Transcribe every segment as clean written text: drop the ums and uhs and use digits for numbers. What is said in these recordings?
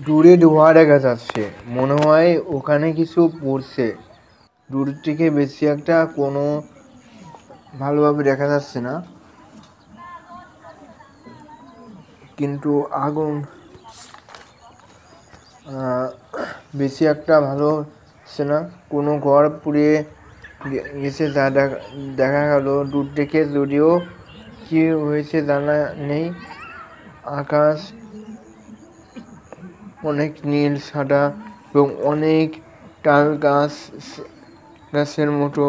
দূরে ধোঁয়া দেখা যাচ্ছে, মনে হয় ওখানে কিছু পড়ছে। দূর থেকে বেশি একটা কোনো ভালোভাবে দেখা যাচ্ছে না, কিন্তু আগুন বেশি একটা ভালো হচ্ছে না। কোনো ঘর পুড়িয়ে গেছে তা দেখা গেল দূর থেকে, যদিও কি হয়েছে জানা নেই। আকাশ অনেক নীল সাদা এবং অনেক তাল গাছের মতো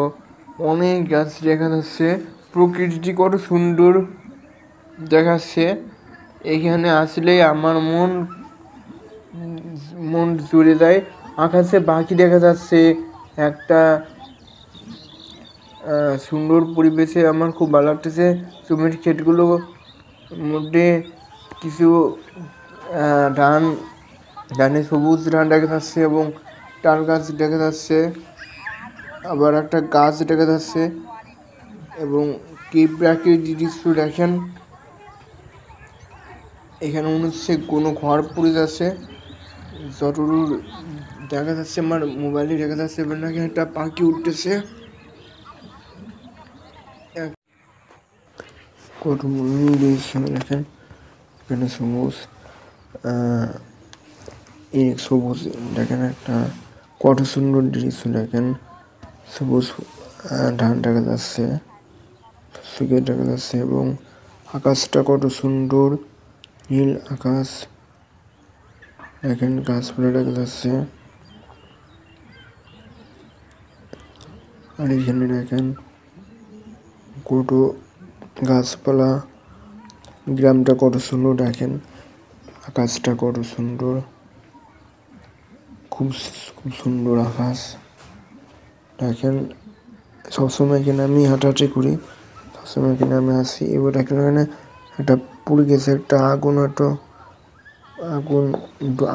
অনেক গাছ দেখা যাচ্ছে। প্রকৃতিটি কত সুন্দর দেখাচ্ছে। এখানে আসলে আমার মন জুড়ে যায়। আকাশে পাখি দেখা যাচ্ছে, একটা সুন্দর পরিবেশে আমার খুব ভালো লাগতেছে। জমির ক্ষেতগুলোর মধ্যে কিছু ধানে সবুজ ধান দেখা যাচ্ছে এবং তাল গাছ দেখা যাচ্ছে, আবার একটা গাছ দেখা যাচ্ছে। এবং কি প্রাকৃতিক দৃশ্য দেখেন, এখানে মনে হচ্ছে কোনো ঘর পড়ে যাচ্ছে। যতদূর দেখা যাচ্ছে আমার মোবাইলে দেখা যাচ্ছে, এবং এখানে একটা পাখি উঠতেছে। কত মনোরম দৃশ্য দেখেন, এখানে সবুজ এই সবুজ দেখেন, একটা কত সুন্দর দৃশ্য দেখেন। সবুজ ধান দেখা যাচ্ছে, শুকিয়ে দেখা যাচ্ছে, এবং আকাশটা কত সুন্দর নীল আকাশ দেখেন, গাছপালা দেখা যাচ্ছে। আর এখানে দেখেন কত গাছপালা, গ্রামটা কত সুন্দর দেখেন, আকাশটা কত সুন্দর, খুব সুন্দর আকাশ দেখেন। সবসময় এখানে আমি হাঁটাহাঁটি করি, সবসময় এখানে আমি আসি। এবার এখানে একটা পুড়ে গেছে, একটা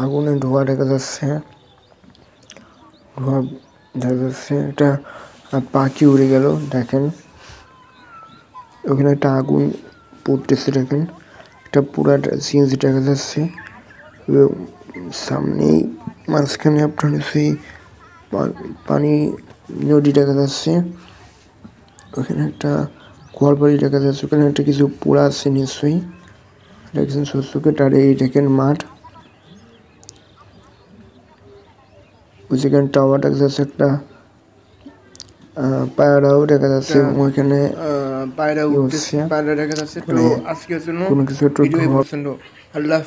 আগুনের ধোঁয়া দেখা যাচ্ছে, ধোঁয়া দেখা যাচ্ছে। একটা পাখি উড়ে গেল দেখেন, ওখানে একটা আগুন পড়তেছে দেখেন, একটা পুরাটা সিএনজি দেখা যাচ্ছে। এবং সামনেই মাঝখানে আপনার সেই পানি নদী দেখা যাচ্ছে। ওখানে একটা ঘর বাড়ি দেখা যাচ্ছে, ওখানে একটা কিছু পোড়া আছে নিশ্চয়ই দেখছেন শস্যকে। আর এই দেখেন মাঠ, ওই যেখানে টাওয়ার দেখা যাচ্ছে, একটা পায়রাও দেখা যাচ্ছে ওইখানে, পায়রা উঠতেছে, পায়রা দেখা যাচ্ছে। তো আজকের জন্য কোনো কিছু একটু আল্লাহ।